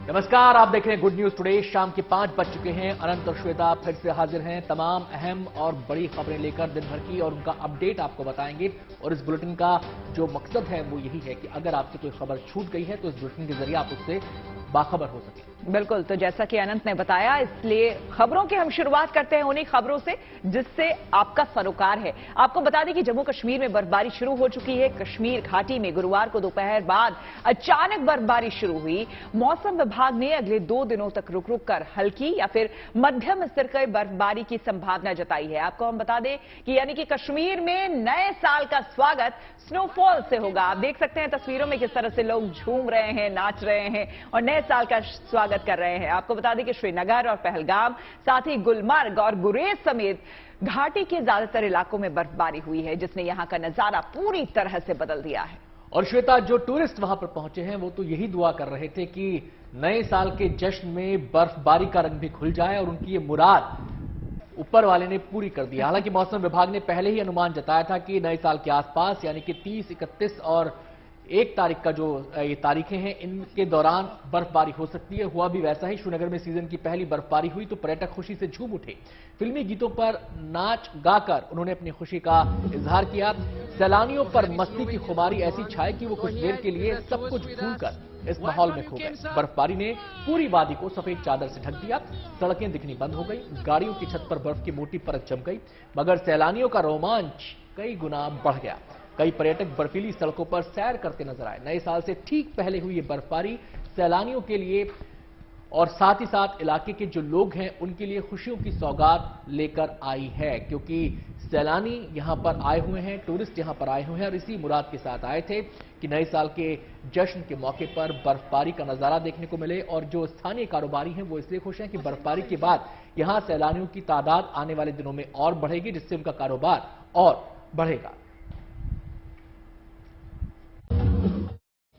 नमस्कार, आप देख रहे हैं गुड न्यूज टुडे। शाम के 5 बज चुके हैं। अनंत और श्वेता फिर से हाजिर हैं तमाम अहम और बड़ी खबरें लेकर दिन भर की, और उनका अपडेट आपको बताएंगे। और इस बुलेटिन का जो मकसद है वो यही है कि अगर आपसे कोई खबर छूट गई है तो इस बुलेटिन के जरिए आप उससे बाखबर हो सके। बिल्कुल, तो जैसा कि अनंत ने बताया, इसलिए खबरों की हम शुरुआत करते हैं उन्हीं खबरों से जिससे आपका सरोकार है। आपको बता दें कि जम्मू कश्मीर में बर्फबारी शुरू हो चुकी है। कश्मीर घाटी में गुरुवार को दोपहर बाद अचानक बर्फबारी शुरू हुई। मौसम विभाग ने अगले 2 दिनों तक रुक रुक कर हल्की या फिर मध्यम स्तर की बर्फबारी की संभावना जताई है। आपको हम बता दें कि यानी कि कश्मीर में नए साल का स्वागत स्नोफॉल से होगा। आप देख सकते हैं तस्वीरों में किस तरह से लोग झूम रहे हैं, नाच रहे हैं और नए साल का स्वागत कर रहे हैं। आपको बता दें कि श्रीनगर और पहलगाम, साथ ही गुलमर्ग और गुरेज समेत घाटी के ज्यादातर इलाकों में बर्फबारी हुई है, जिसने यहां का नजारा पूरी तरह से बदल दिया है। और श्वेता, जो टूरिस्ट वहां पर पहुंचे हैं वो तो यही दुआ कर रहे थे कि नए साल के जश्न में बर्फबारी का रंग भी खुल जाए, और उनकी ये मुराद ऊपर वाले ने पूरी कर दी। हालांकि मौसम विभाग ने पहले ही अनुमान जताया था कि नए साल के आसपास यानी कि 30, 31 और 1 तारीख का जो ये तारीखें हैं, इनके दौरान बर्फबारी हो सकती है। हुआ भी वैसा ही। श्रीनगर में सीजन की पहली बर्फबारी हुई तो पर्यटक खुशी से झूम उठे। फिल्मी गीतों पर नाच गाकर उन्होंने अपनी खुशी का इजहार किया। सैलानियों पर मस्ती की खुमारी ऐसी छाई कि वो कुछ देर के लिए सब कुछ भूलकर इस माहौल में खो गए। बर्फबारी ने पूरी वादी को सफेद चादर से ढक दिया। सड़कें दिखनी बंद हो गई, गाड़ियों की छत पर बर्फ की मोटी परत जम गई, मगर सैलानियों का रोमांच कई गुना बढ़ गया। कई पर्यटक बर्फीली सड़कों पर सैर करते नजर आए। नए साल से ठीक पहले हुई ये बर्फबारी सैलानियों के लिए और साथ ही साथ इलाके के जो लोग हैं उनके लिए खुशियों की सौगात लेकर आई है, क्योंकि सैलानी यहां पर आए हुए हैं, टूरिस्ट यहां पर आए हुए हैं और इसी मुराद के साथ आए थे कि नए साल के जश्न के मौके पर बर्फबारी का नजारा देखने को मिले। और जो स्थानीय कारोबारी हैं वो इसलिए खुश हैं कि बर्फबारी के बाद यहां सैलानियों की तादाद आने वाले दिनों में और बढ़ेगी, जिससे उनका कारोबार और बढ़ेगा।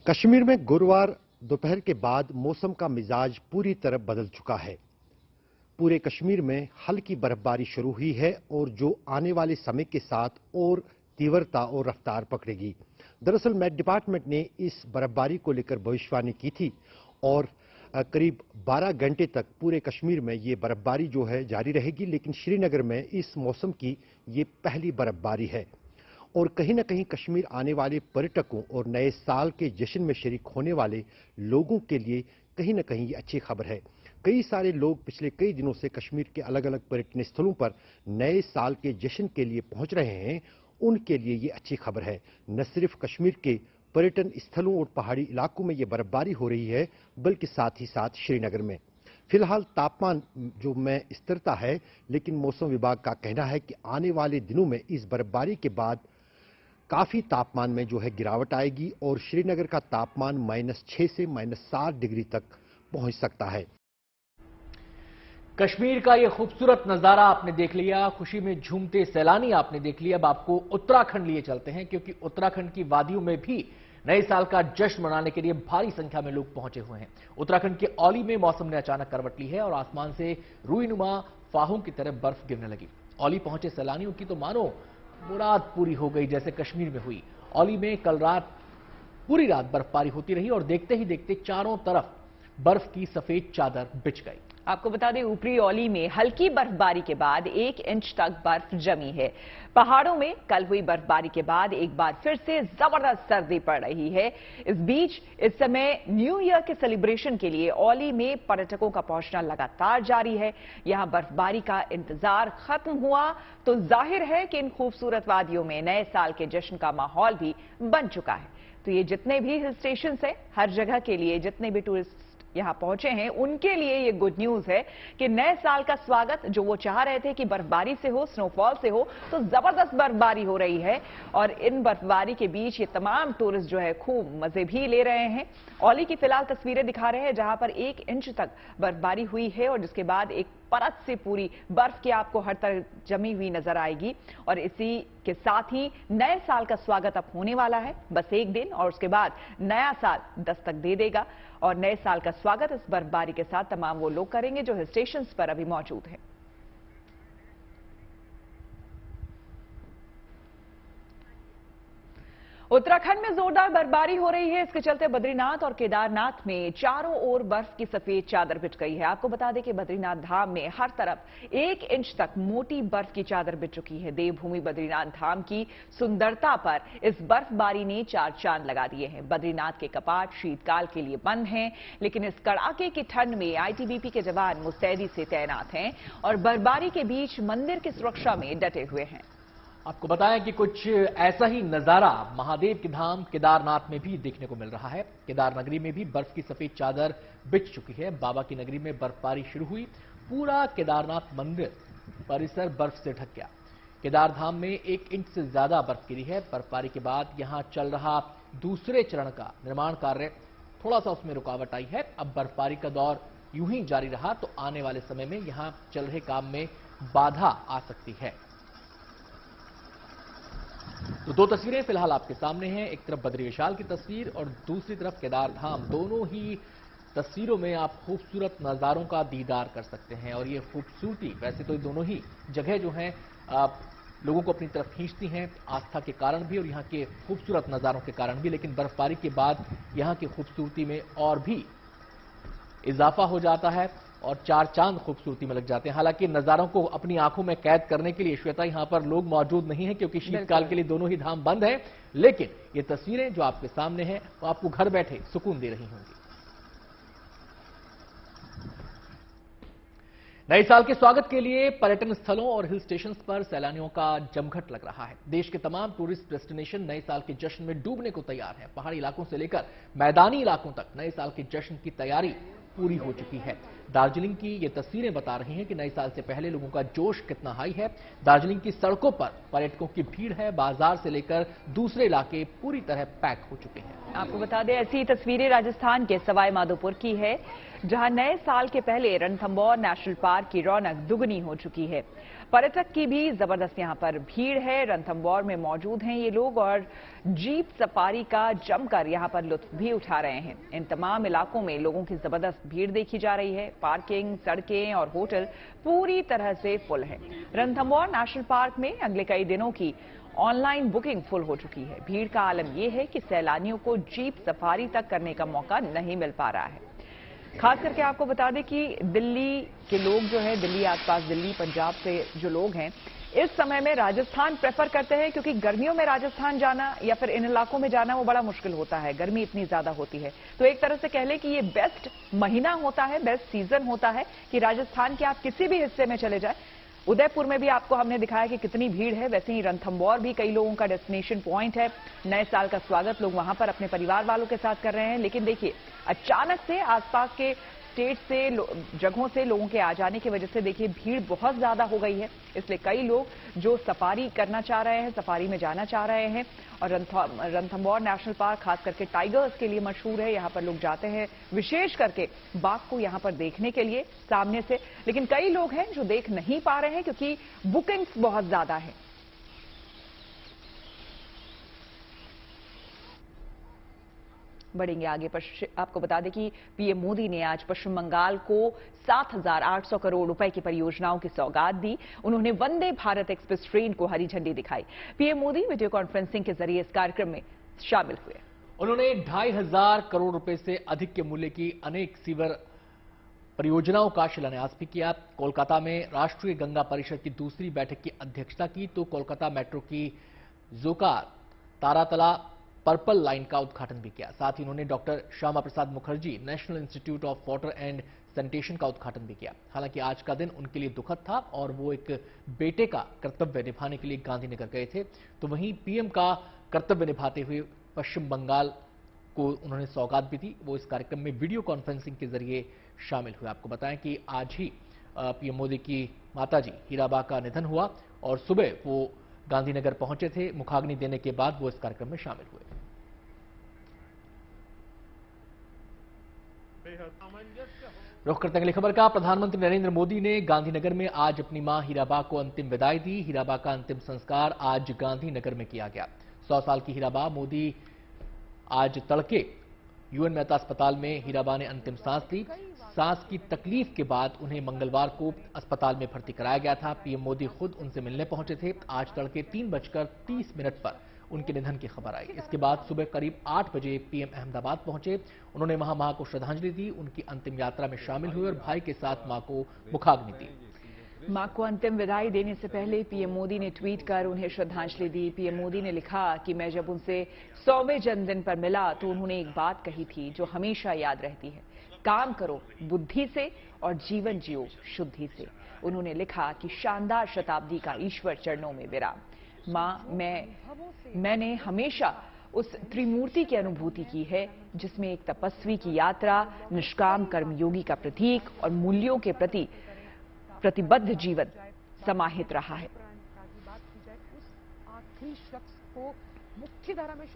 कश्मीर में गुरुवार दोपहर के बाद मौसम का मिजाज पूरी तरह बदल चुका है। पूरे कश्मीर में हल्की बर्फबारी शुरू हुई है और जो आने वाले समय के साथ और तीव्रता और रफ्तार पकड़ेगी। दरअसल मेट डिपार्टमेंट ने इस बर्फबारी को लेकर भविष्यवाणी की थी और करीब 12 घंटे तक पूरे कश्मीर में ये बर्फबारी जो है जारी रहेगी, लेकिन श्रीनगर में इस मौसम की ये पहली बर्फबारी है। और कहीं ना कहीं कश्मीर आने वाले पर्यटकों और नए साल के जश्न में शरीक होने वाले लोगों के लिए कहीं ना कहीं ये अच्छी खबर है। कई सारे लोग पिछले कई दिनों से कश्मीर के अलग अलग पर्यटन स्थलों पर नए साल के जश्न के लिए पहुंच रहे हैं। उनके लिए ये अच्छी खबर है। न सिर्फ कश्मीर के पर्यटन स्थलों और पहाड़ी इलाकों में ये बर्फबारी हो रही है, बल्कि साथ ही साथ श्रीनगर में फिलहाल तापमान जो में स्थिरता है, लेकिन मौसम विभाग का कहना है कि आने वाले दिनों में इस बर्फबारी के बाद काफी तापमान में जो है गिरावट आएगी और श्रीनगर का तापमान -6 से -7 डिग्री तक पहुंच सकता है। कश्मीर का ये खूबसूरत नजारा आपने देख लिया, खुशी में झूमते सैलानी आपने देख लिया। अब आपको उत्तराखंड लिए चलते हैं, क्योंकि उत्तराखंड की वादियों में भी नए साल का जश्न मनाने के लिए भारी संख्या में लोग पहुंचे हुए हैं। उत्तराखंड के औली में मौसम ने अचानक करवट ली है और आसमान से रूईनुमा फाहों की तरह बर्फ गिरने लगी। औली पहुंचे सैलानियों की तो मानो मुराद पूरी हो गई, जैसे कश्मीर में हुई। औली में कल रात पूरी रात बर्फबारी होती रही और देखते ही देखते चारों तरफ बर्फ की सफेद चादर बिछ गई। आपको बता दें, ऊपरी औली में हल्की बर्फबारी के बाद 1 इंच तक बर्फ जमी है। पहाड़ों में कल हुई बर्फबारी के बाद एक बार फिर से जबरदस्त सर्दी पड़ रही है। इस बीच इस समय न्यू ईयर के सेलिब्रेशन के लिए औली में पर्यटकों का पहुंचना लगातार जारी है। यहां बर्फबारी का इंतजार खत्म हुआ तो जाहिर है कि इन खूबसूरत वादियों में नए साल के जश्न का माहौल भी बन चुका है। तो ये जितने भी हिल स्टेशन है, हर जगह के लिए जितने भी टूरिस्ट यहां पहुंचे हैं, उनके लिए ये गुड न्यूज है कि नए साल का स्वागत जो वो चाह रहे थे कि बर्फबारी से हो, स्नोफॉल से हो, तो जबरदस्त बर्फबारी हो रही है। और इन बर्फबारी के बीच ये तमाम टूरिस्ट जो है खूब मजे भी ले रहे हैं। औली की फिलहाल तस्वीरें दिखा रहे हैं जहां पर 1 इंच तक बर्फबारी हुई है और जिसके बाद एक परत से पूरी बर्फ की आपको हर तरफ जमी हुई नजर आएगी। और इसी के साथ ही नए साल का स्वागत अब होने वाला है। बस 1 दिन और उसके बाद नया साल दस्तक दे देगा और नए साल का स्वागत इस बर्फबारी के साथ तमाम वो लोग करेंगे जो हिल स्टेशन पर अभी मौजूद हैं। उत्तराखंड में जोरदार बर्फबारी हो रही है। इसके चलते बद्रीनाथ और केदारनाथ में चारों ओर बर्फ की सफेद चादर बिछ गई है। आपको बता दें कि बद्रीनाथ धाम में हर तरफ 1 इंच तक मोटी बर्फ की चादर बिछ चुकी है। देवभूमि बद्रीनाथ धाम की सुंदरता पर इस बर्फबारी ने 4 चांद लगा दिए हैं। बद्रीनाथ के कपाट शीतकाल के लिए बंद हैं, लेकिन इस कड़ाके की ठंड में आईटीबीपी के जवान मुस्तैदी से तैनात हैं और बर्फबारी के बीच मंदिर की सुरक्षा में डटे हुए हैं। आपको बताया कि कुछ ऐसा ही नजारा महादेव के धाम केदारनाथ में भी देखने को मिल रहा है। केदार नगरी में भी बर्फ की सफेद चादर बिछ चुकी है। बाबा की नगरी में बर्फबारी शुरू हुई, पूरा केदारनाथ मंदिर परिसर बर्फ से ढक गया। केदार धाम में 1 इंच से ज्यादा बर्फ गिरी है। बर्फबारी के बाद यहां चल रहा दूसरे चरण का निर्माण कार्य थोड़ा सा उसमें रुकावट आई है। अब बर्फबारी का दौर यूं ही जारी रहा तो आने वाले समय में यहां चल रहे काम में बाधा आ सकती है। तो 2 तस्वीरें फिलहाल आपके सामने हैं। एक तरफ बद्री विशाल की तस्वीर और दूसरी तरफ केदार धाम। दोनों ही तस्वीरों में आप खूबसूरत नजारों का दीदार कर सकते हैं और ये खूबसूरती वैसे तो दोनों ही जगह जो हैं लोगों को अपनी तरफ खींचती हैं, आस्था के कारण भी और यहाँ के खूबसूरत नजारों के कारण भी। लेकिन बर्फबारी के बाद यहाँ की खूबसूरती में और भी इजाफा हो जाता है और 4 चांद खूबसूरती में लग जाते हैं। हालांकि नजारों को अपनी आंखों में कैद करने के लिए श्वेता यहां पर लोग मौजूद नहीं है क्योंकि शीतकाल के लिए दोनों ही धाम बंद है। लेकिन ये तस्वीरें जो आपके सामने हैं वो आपको घर बैठे सुकून दे रही होंगी। नए साल के स्वागत के लिए पर्यटन स्थलों और हिल स्टेशंस पर सैलानियों का जमघट लग रहा है। देश के तमाम टूरिस्ट डेस्टिनेशन नए साल के जश्न में डूबने को तैयार है। पहाड़ी इलाकों से लेकर मैदानी इलाकों तक नए साल के जश्न की तैयारी पूरी हो चुकी है। दार्जिलिंग की ये तस्वीरें बता रही हैं कि नए साल से पहले लोगों का जोश कितना हाई है। दार्जिलिंग की सड़कों पर पर्यटकों की भीड़ है। बाजार से लेकर दूसरे इलाके पूरी तरह पैक हो चुके हैं। आपको बता दें, ऐसी तस्वीरें राजस्थान के सवाई माधोपुर की है, जहां नए साल के पहले रणथंभौर नेशनल पार्क की रौनक दुगनी हो चुकी है। पर्यटक की भी जबरदस्त यहां पर भीड़ है। रणथंभौर में मौजूद हैं ये लोग और जीप सफारी का जमकर यहां पर लुत्फ भी उठा रहे हैं। इन तमाम इलाकों में लोगों की जबरदस्त भीड़ देखी जा रही है। पार्किंग, सड़कें और होटल पूरी तरह से फुल है। रणथंभौर नेशनल पार्क में अगले कई दिनों की ऑनलाइन बुकिंग फुल हो चुकी है। भीड़ का आलम यह है कि सैलानियों को जीप सफारी तक करने का मौका नहीं मिल पा रहा है। खास करके आपको बता दें कि दिल्ली के लोग जो है, दिल्ली आसपास, दिल्ली पंजाब से जो लोग हैं, इस समय में राजस्थान प्रेफर करते हैं क्योंकि गर्मियों में राजस्थान जाना या फिर इन इलाकों में जाना वो बड़ा मुश्किल होता है। गर्मी इतनी ज्यादा होती है, तो एक तरह से कह लें कि ये बेस्ट महीना होता है, बेस्ट सीजन होता है कि राजस्थान के आप किसी भी हिस्से में चले जाए। उदयपुर में भी आपको हमने दिखाया कि कितनी भीड़ है। वैसे ही रणथंभौर भी कई लोगों का डेस्टिनेशन पॉइंट है। नए साल का स्वागत लोग वहां पर अपने परिवार वालों के साथ कर रहे हैं। लेकिन देखिए, अचानक से आसपास के स्टेट से, जगहों से लोगों के आ जाने की वजह से देखिए भीड़ बहुत ज्यादा हो गई है। इसलिए कई लोग जो सफारी करना चाह रहे हैं, सफारी में जाना चाह रहे हैं। और रणथंभौर नेशनल पार्क खास करके टाइगर्स के लिए मशहूर है। यहां पर लोग जाते हैं विशेष करके बाघ को यहां पर देखने के लिए सामने से। लेकिन कई लोग हैं जो देख नहीं पा रहे हैं क्योंकि बुकिंग्स बहुत ज्यादा है। बढ़ेंगे आगे। आपको बता दें कि पीएम मोदी ने आज पश्चिम बंगाल को 7,800 करोड़ रुपए की परियोजनाओं की सौगात दी। उन्होंने वंदे भारत एक्सप्रेस ट्रेन को हरी झंडी दिखाई। पीएम मोदी वीडियो कॉन्फ्रेंसिंग के जरिए इस कार्यक्रम में शामिल हुए। उन्होंने 2,500 करोड़ रुपए से अधिक के मूल्य की अनेक सीवर परियोजनाओं का शिलान्यास भी किया। कोलकाता में राष्ट्रीय गंगा परिषद की दूसरी बैठक की अध्यक्षता की तो कोलकाता मेट्रो की जोकार तारातला पर्पल लाइन का उद्घाटन भी किया। साथ ही उन्होंने doctor Shyama Prasad Mukherjee national institute of water and sanitation का उद्घाटन भी किया। हालांकि आज का दिन उनके लिए दुखद था और वो एक बेटे का कर्तव्य निभाने के लिए गांधीनगर गए थे। तो वहीं पीएम का कर्तव्य निभाते हुए पश्चिम बंगाल को उन्होंने सौगात भी दी। वो इस कार्यक्रम में वीडियो कॉन्फ्रेंसिंग के जरिए शामिल हुए। आपको बताएं कि आज ही पीएम मोदी की माताजी हीराबा का निधन हुआ और सुबह वो गांधीनगर पहुंचे थे। मुखाग्नि देने के बाद वो इस कार्यक्रम में शामिल हुए। रुख करते हैं अगली खबर का। प्रधानमंत्री नरेंद्र मोदी ने गांधीनगर में आज अपनी मां हीराबा को अंतिम विदाई दी। हीराबा का अंतिम संस्कार आज गांधीनगर में किया गया। 100 साल की हीराबा मोदी आज तड़के यूएन मेहता अस्पताल में हीराबा ने अंतिम सांस ली। सांस की तकलीफ के बाद उन्हें मंगलवार को अस्पताल में भर्ती कराया गया था। पीएम मोदी खुद उनसे मिलने पहुंचे थे। आज तड़के 3:30 पर उनके निधन की खबर आई। इसके बाद सुबह करीब 8 बजे पीएम अहमदाबाद पहुंचे। उन्होंने वहां मां को श्रद्धांजलि दी, उनकी अंतिम यात्रा में शामिल हुए और भाई के साथ मां को मुखाग्नि दी। मां को अंतिम विदाई देने से पहले पीएम मोदी ने ट्वीट कर उन्हें श्रद्धांजलि दी। पीएम मोदी ने लिखा कि मैं जब उनसे 100वें जन्मदिन पर मिला तो उन्होंने एक बात कही थी जो हमेशा याद रहती है, काम करो बुद्धि से और जीवन जियो शुद्धि से। उन्होंने लिखा कि शानदार शताब्दी का ईश्वर चरणों में विराम। मां, मैंने हमेशा उस त्रिमूर्ति की अनुभूति की है जिसमें एक तपस्वी की यात्रा, निष्काम कर्मयोगी का प्रतीक और मूल्यों के प्रति प्रतिबद्ध जीवन समाहित रहा है। आखिरी शख्स को मुख्य धारा में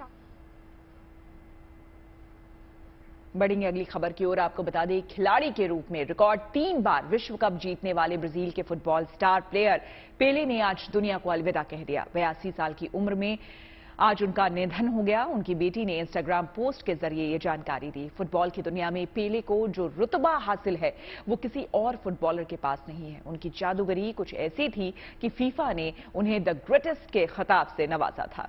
बढ़ेंगे अगली खबर की ओर। आपको बता दें, खिलाड़ी के रूप में रिकॉर्ड 3 बार विश्व कप जीतने वाले ब्राजील के फुटबॉल स्टार प्लेयर पेले ने आज दुनिया को अलविदा कह दिया। 82 साल की उम्र में आज उनका निधन हो गया। उनकी बेटी ने इंस्टाग्राम पोस्ट के जरिए ये जानकारी दी। फुटबॉल की दुनिया में पेले को जो रुतबा हासिल है वो किसी और फुटबॉलर के पास नहीं है। उनकी जादूगरी कुछ ऐसी थी कि फीफा ने उन्हें द ग्रेटेस्ट के खिताब से नवाजा था।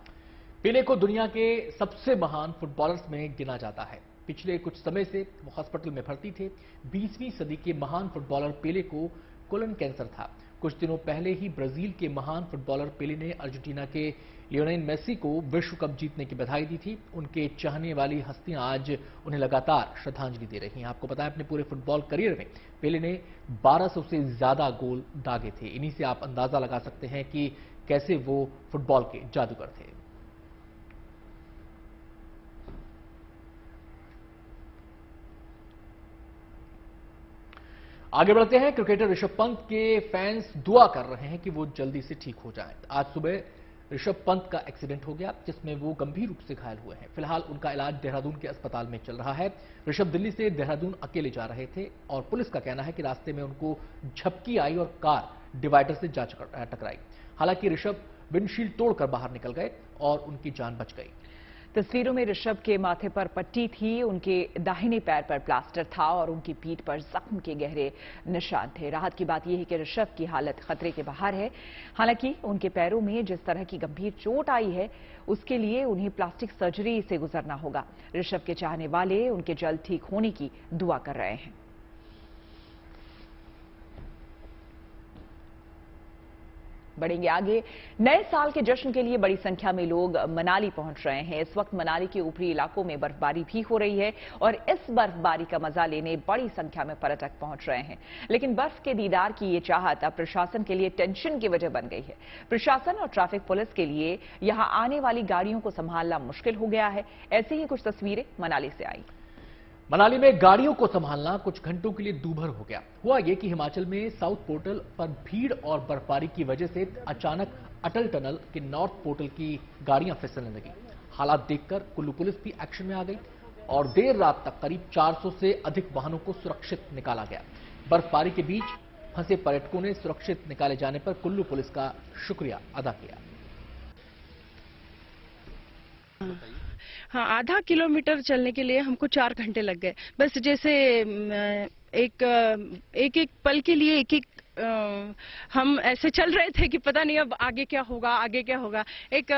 पेले को दुनिया के सबसे महान फुटबॉलर्स में गिना जाता है। पिछले कुछ समय से वो हॉस्पिटल में भर्ती थे। 20वीं सदी के महान फुटबॉलर पेले को कोलन कैंसर था। कुछ दिनों पहले ही ब्राजील के महान फुटबॉलर पेले ने अर्जेंटीना के लियोनेल मेसी को विश्व कप जीतने की बधाई दी थी। उनके चाहने वाली हस्तियां आज उन्हें लगातार श्रद्धांजलि दे रही हैं। आपको बताएं, अपने पूरे फुटबॉल करियर में पेले ने 1200 से ज्यादा गोल दागे थे। इन्हीं से आप अंदाजा लगा सकते हैं कि कैसे वो फुटबॉल के जादूगर थे। आगे बढ़ते हैं। क्रिकेटर ऋषभ पंत के फैंस दुआ कर रहे हैं कि वो जल्दी से ठीक हो जाएं। आज सुबह ऋषभ पंत का एक्सीडेंट हो गया जिसमें वो गंभीर रूप से घायल हुए हैं। फिलहाल उनका इलाज देहरादून के अस्पताल में चल रहा है। ऋषभ दिल्ली से देहरादून अकेले जा रहे थे और पुलिस का कहना है कि रास्ते में उनको झपकी आई और कार डिवाइडर से जा टकराई। हालांकि ऋषभ विंडशील्ड तोड़कर बाहर निकल गए और उनकी जान बच गई। तस्वीरों में ऋषभ के माथे पर पट्टी थी, उनके दाहिने पैर पर प्लास्टर था और उनकी पीठ पर जख्म के गहरे निशान थे। राहत की बात यह है कि ऋषभ की हालत खतरे के बाहर है। हालांकि उनके पैरों में जिस तरह की गंभीर चोट आई है उसके लिए उन्हें प्लास्टिक सर्जरी से गुजरना होगा। ऋषभ के चाहने वाले उनके जल्द ठीक होने की दुआ कर रहे हैं। बढ़ेंगे आगे। नए साल के जश्न के लिए बड़ी संख्या में लोग मनाली पहुंच रहे हैं। इस वक्त मनाली के ऊपरी इलाकों में बर्फबारी भी हो रही है और इस बर्फबारी का मजा लेने बड़ी संख्या में पर्यटक पहुंच रहे हैं। लेकिन बर्फ के दीदार की ये चाहत अब प्रशासन के लिए टेंशन की वजह बन गई है। प्रशासन और ट्रैफिक पुलिस के लिए यहां आने वाली गाड़ियों को संभालना मुश्किल हो गया है। ऐसी ही कुछ तस्वीरें मनाली से आई। मनाली में गाड़ियों को संभालना कुछ घंटों के लिए दूभर हो गया। हुआ ये कि हिमाचल में साउथ पोर्टल पर भीड़ और बर्फबारी की वजह से अचानक अटल टनल के नॉर्थ पोर्टल की गाड़ियां फिसलने लगी। हालात देखकर कुल्लू पुलिस भी एक्शन में आ गई और देर रात तक करीब 400 से अधिक वाहनों को सुरक्षित निकाला गया। बर्फबारी के बीच फंसे पर्यटकों ने सुरक्षित निकाले जाने पर कुल्लू पुलिस का शुक्रिया अदा किया। हाँ, आधा किलोमीटर चलने के लिए हमको 4 घंटे लग गए। बस जैसे एक पल के लिए एक हम ऐसे चल रहे थे कि पता नहीं अब आगे क्या होगा, आगे क्या होगा। एक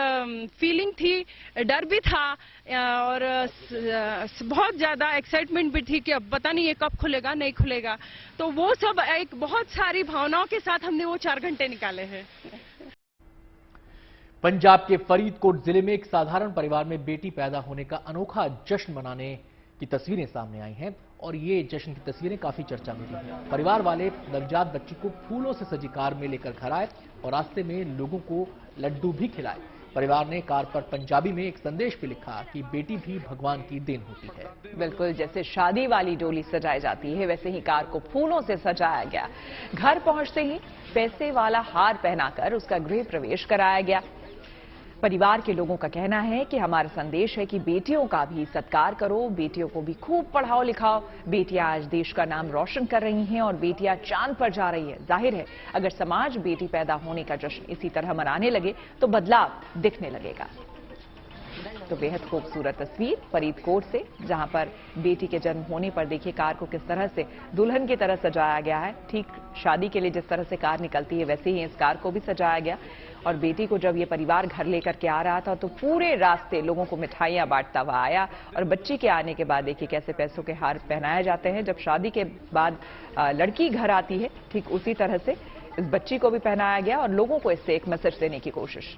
फीलिंग थी, डर भी था और बहुत ज्यादा एक्साइटमेंट भी थी कि अब पता नहीं ये कब खुलेगा, नहीं खुलेगा। तो वो सब एक बहुत सारी भावनाओं के साथ हमने वो 4 घंटे निकाले हैं। पंजाब के फरीदकोट जिले में एक साधारण परिवार में बेटी पैदा होने का अनोखा जश्न मनाने की तस्वीरें सामने आई हैं और ये जश्न की तस्वीरें काफी चर्चा में रही हैं। परिवार वाले नवजात बच्ची को फूलों से सजी कार में लेकर घर आए और रास्ते में लोगों को लड्डू भी खिलाए। परिवार ने कार पर पंजाबी में एक संदेश भी लिखा कि बेटी भी भगवान की देन होती है। बिल्कुल जैसे शादी वाली डोली सजाई जाती है वैसे ही कार को फूलों से सजाया गया। घर पहुंचते ही पैसे वाला हार पहनाकर उसका गृह प्रवेश कराया गया। परिवार के लोगों का कहना है कि हमारा संदेश है कि बेटियों का भी सत्कार करो, बेटियों को भी खूब पढ़ाओ लिखाओ। बेटियां आज देश का नाम रोशन कर रही हैं और बेटियां चांद पर जा रही है। जाहिर है अगर समाज बेटी पैदा होने का जश्न इसी तरह मनाने लगे तो बदलाव दिखने लगेगा। तो बेहद खूबसूरत तस्वीर फरीदकोट से, जहां पर बेटी के जन्म होने पर देखिए कार को किस तरह से दुल्हन की तरह सजाया गया है। ठीक शादी के लिए जिस तरह से कार निकलती है वैसे ही इस कार को भी सजाया गया। और बेटी को जब ये परिवार घर लेकर के आ रहा था तो पूरे रास्ते लोगों को मिठाइयां बांटता हुआ आया। और बच्ची के आने के बाद देखिए कैसे पैसों के हार पहनाए जाते हैं। जब शादी के बाद लड़की घर आती है, ठीक उसी तरह से इस बच्ची को भी पहनाया गया और लोगों को इससे एक मैसेज देने की कोशिश।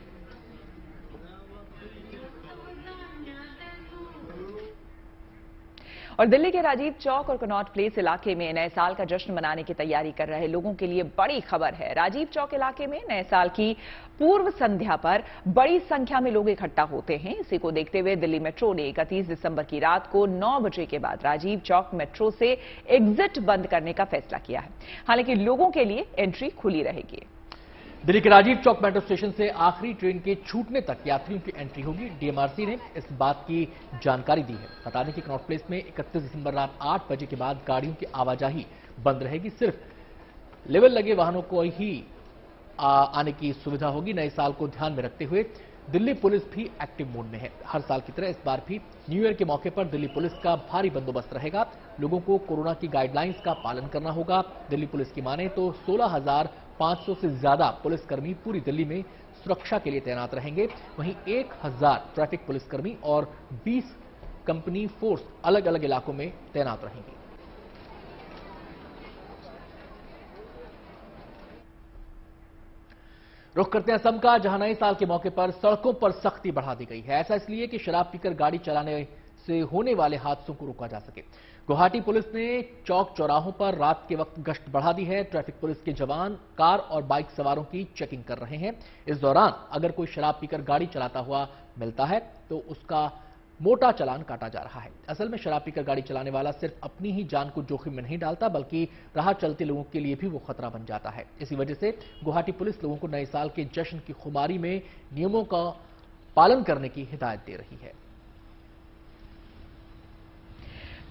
और दिल्ली के राजीव चौक और कनॉट प्लेस इलाके में नए साल का जश्न मनाने की तैयारी कर रहे लोगों के लिए बड़ी खबर है। राजीव चौक इलाके में नए साल की पूर्व संध्या पर बड़ी संख्या में लोग इकट्ठा होते हैं। इसी को देखते हुए दिल्ली मेट्रो ने 31 दिसंबर की रात को 9 बजे के बाद राजीव चौक मेट्रो से एग्जिट बंद करने का फैसला किया है। हालांकि लोगों के लिए एंट्री खुली रहेगी। दिल्ली के राजीव चौक मेट्रो स्टेशन से आखिरी ट्रेन के छूटने तक यात्रियों की एंट्री होगी। डीएमआरसी ने इस बात की जानकारी दी है। बता दें कि कनॉट प्लेस में 31 दिसंबर रात 8 बजे के बाद गाड़ियों की आवाजाही बंद रहेगी। सिर्फ लेवल लगे वाहनों को ही आने की सुविधा होगी। नए साल को ध्यान में रखते हुए दिल्ली पुलिस भी एक्टिव मोड में है। हर साल की तरह इस बार भी न्यू ईयर के मौके पर दिल्ली पुलिस का भारी बंदोबस्त रहेगा। लोगों को कोरोना की गाइडलाइंस का पालन करना होगा। दिल्ली पुलिस की माने तो 16,500 से ज्यादा पुलिसकर्मी पूरी दिल्ली में सुरक्षा के लिए तैनात रहेंगे। वहीं 1,000 ट्रैफिक पुलिसकर्मी और 20 कंपनी फोर्स अलग अलग इलाकों में तैनात रहेंगे। रुख करते हैं असम का, जहां नए साल के मौके पर सड़कों पर सख्ती बढ़ा दी गई है। ऐसा इसलिए कि शराब पीकर गाड़ी चलाने से होने वाले हादसों को रोका जा सके। गुवाहाटी पुलिस ने चौक चौराहों पर रात के वक्त गश्त बढ़ा दी है। ट्रैफिक पुलिस के जवान कार और बाइक सवारों की चेकिंग कर रहे हैं। इस दौरान अगर कोई शराब पीकर गाड़ी चलाता हुआ मिलता है तो उसका मोटा चालान काटा जा रहा है। असल में शराब पीकर गाड़ी चलाने वाला सिर्फ अपनी ही जान को जोखिम में नहीं डालता, बल्कि राह चलते लोगों के लिए भी वो खतरा बन जाता है। इसी वजह से गुवाहाटी पुलिस लोगों को नए साल के जश्न की खुमारी में नियमों का पालन करने की हिदायत दे रही है।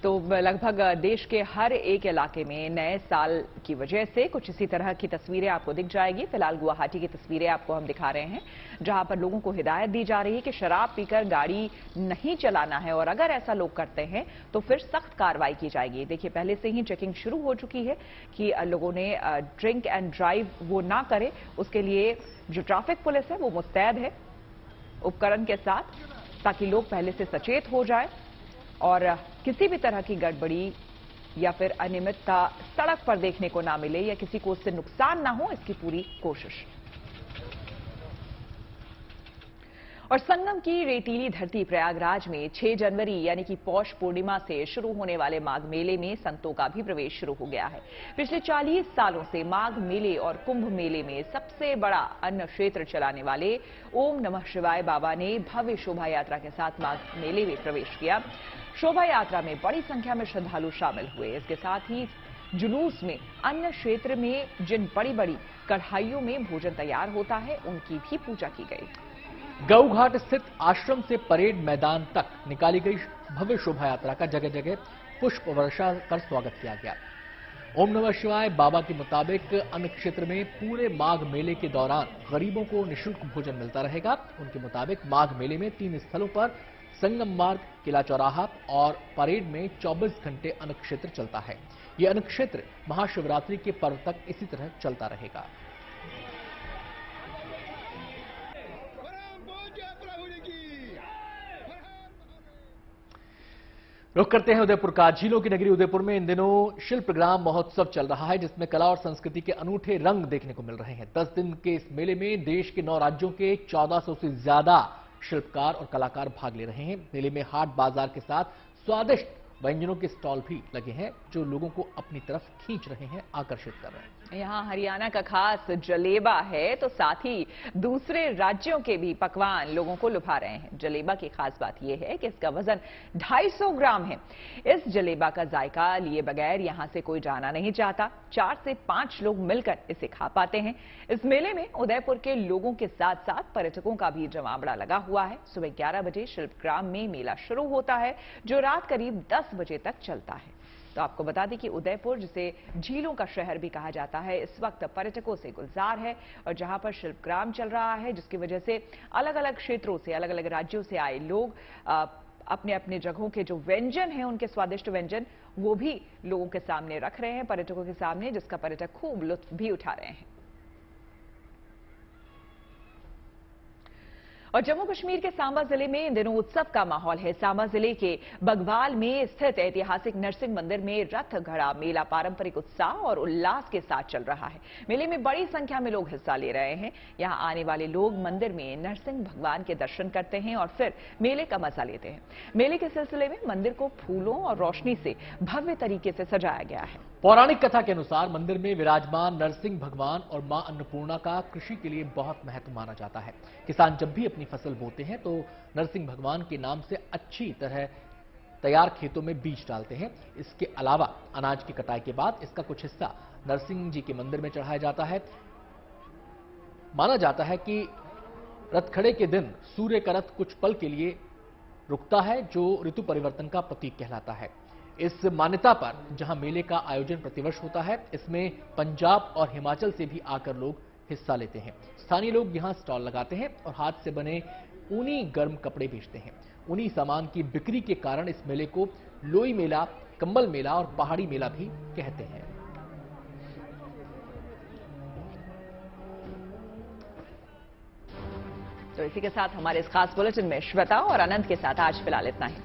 तो लगभग देश के हर एक इलाके में नए साल की वजह से कुछ इसी तरह की तस्वीरें आपको दिख जाएगी। फिलहाल गुवाहाटी की तस्वीरें आपको हम दिखा रहे हैं, जहां पर लोगों को हिदायत दी जा रही है कि शराब पीकर गाड़ी नहीं चलाना है और अगर ऐसा लोग करते हैं तो फिर सख्त कार्रवाई की जाएगी। देखिए पहले से ही चेकिंग शुरू हो चुकी है कि लोगों ने ड्रिंक एंड ड्राइव वो ना करे। उसके लिए जो ट्रैफिक पुलिस है वो मुस्तैद है उपकरण के साथ, ताकि लोग पहले से सचेत हो जाए और किसी भी तरह की गड़बड़ी या फिर अनियमितता सड़क पर देखने को ना मिले या किसी को उससे नुकसान ना हो, इसकी पूरी कोशिश। और संगम की रेतीली धरती प्रयागराज में 6 जनवरी यानी कि पौष पूर्णिमा से शुरू होने वाले माघ मेले में संतों का भी प्रवेश शुरू हो गया है। पिछले 40 सालों से माघ मेले और कुंभ मेले में सबसे बड़ा अन्न क्षेत्र चलाने वाले ओम नमः शिवाय बाबा ने भव्य शोभा यात्रा के साथ माघ मेले में प्रवेश किया। शोभा यात्रा में बड़ी संख्या में श्रद्धालु शामिल हुए। इसके साथ ही जुलूस में अन्न क्षेत्र में जिन बड़ी बड़ी कढ़ाइयों में भोजन तैयार होता है उनकी भी पूजा की गई। गऊघाट स्थित आश्रम से परेड मैदान तक निकाली गई भव्य शोभा यात्रा का जगह जगह पुष्प वर्षा कर स्वागत किया गया। ओम नमः शिवाय बाबा के मुताबिक अन्न क्षेत्र में पूरे माघ मेले के दौरान गरीबों को निःशुल्क भोजन मिलता रहेगा। उनके मुताबिक माघ मेले में 3 स्थलों पर संगम मार्ग, किला चौराहा और परेड में 24 घंटे अन्न क्षेत्र चलता है। यह अन्न क्षेत्र महाशिवरात्रि के पर्व तक इसी तरह चलता रहेगा। रुख करते हैं उदयपुर का। झीलों की नगरी उदयपुर में इन दिनों शिल्पग्राम महोत्सव चल रहा है, जिसमें कला और संस्कृति के अनूठे रंग देखने को मिल रहे हैं। 10 दिन के इस मेले में देश के 9 राज्यों के 1400 से ज्यादा शिल्पकार और कलाकार भाग ले रहे हैं। मेले में हाट बाजार के साथ स्वादिष्ट व्यंजनों के स्टॉल भी लगे हैं, जो लोगों को अपनी तरफ खींच रहे हैं, आकर्षित कर रहे हैं। यहाँ हरियाणा का खास जलेबा है, तो साथ ही दूसरे राज्यों के भी पकवान लोगों को लुभा रहे हैं। जलेबा की खास बात यह है कि इसका वजन 250 ग्राम है। इस जलेबा का जायका लिए बगैर यहाँ से कोई जाना नहीं चाहता। 4 से 5 लोग मिलकर इसे खा पाते हैं। इस मेले में उदयपुर के लोगों के साथ साथ पर्यटकों का भी जमावड़ा लगा हुआ है। सुबह 11 बजे शिल्पग्राम में मेला शुरू होता है, जो रात करीब 10 10 बजे तक चलता है। तो आपको बता दें कि उदयपुर, जिसे झीलों का शहर भी कहा जाता है, इस वक्त पर्यटकों से गुलजार है और जहां पर शिल्पग्राम चल रहा है, जिसकी वजह से अलग अलग क्षेत्रों से, अलग अलग राज्यों से आए लोग अपने अपने जगहों के जो व्यंजन हैं, उनके स्वादिष्ट व्यंजन, वो भी लोगों के सामने रख रहे हैं, पर्यटकों के सामने, जिसका पर्यटक खूब लुत्फ भी उठा रहे हैं। और जम्मू कश्मीर के सांबा जिले में इन दिनों उत्सव का माहौल है। सांबा जिले के बगवाल में स्थित ऐतिहासिक नरसिंह मंदिर में रथ घड़ा मेला पारंपरिक उत्साह और उल्लास के साथ चल रहा है। मेले में बड़ी संख्या में लोग हिस्सा ले रहे हैं। यहां आने वाले लोग मंदिर में नरसिंह भगवान के दर्शन करते हैं और फिर मेले का मजा लेते हैं। मेले के सिलसिले में मंदिर को फूलों और रोशनी से भव्य तरीके से सजाया गया है। पौराणिक कथा के अनुसार मंदिर में विराजमान नरसिंह भगवान और मां अन्नपूर्णा का कृषि के लिए बहुत महत्व माना जाता है। किसान जब भी अपनी फसल बोते हैं तो नरसिंह भगवान के नाम से अच्छी तरह तैयार खेतों में बीज डालते हैं। इसके अलावा अनाज की कटाई के बाद इसका कुछ हिस्सा नरसिंह जी के मंदिर में चढ़ाया जाता है। माना जाता है कि रथखड़े के दिन सूर्य का रथ कुछ पल के लिए रुकता है, जो ऋतु परिवर्तन का प्रतीक कहलाता है। इस मान्यता पर जहां मेले का आयोजन प्रतिवर्ष होता है, इसमें पंजाब और हिमाचल से भी आकर लोग हिस्सा लेते हैं। स्थानीय लोग यहां स्टॉल लगाते हैं और हाथ से बने ऊनी गर्म कपड़े बेचते हैं। ऊनी सामान की बिक्री के कारण इस मेले को लोई मेला, कंबल मेला और पहाड़ी मेला भी कहते हैं। तो इसी के साथ हमारे इस खास बुलेटिन में श्वेता और अनंत के साथ आज फिलहाल इतना ही।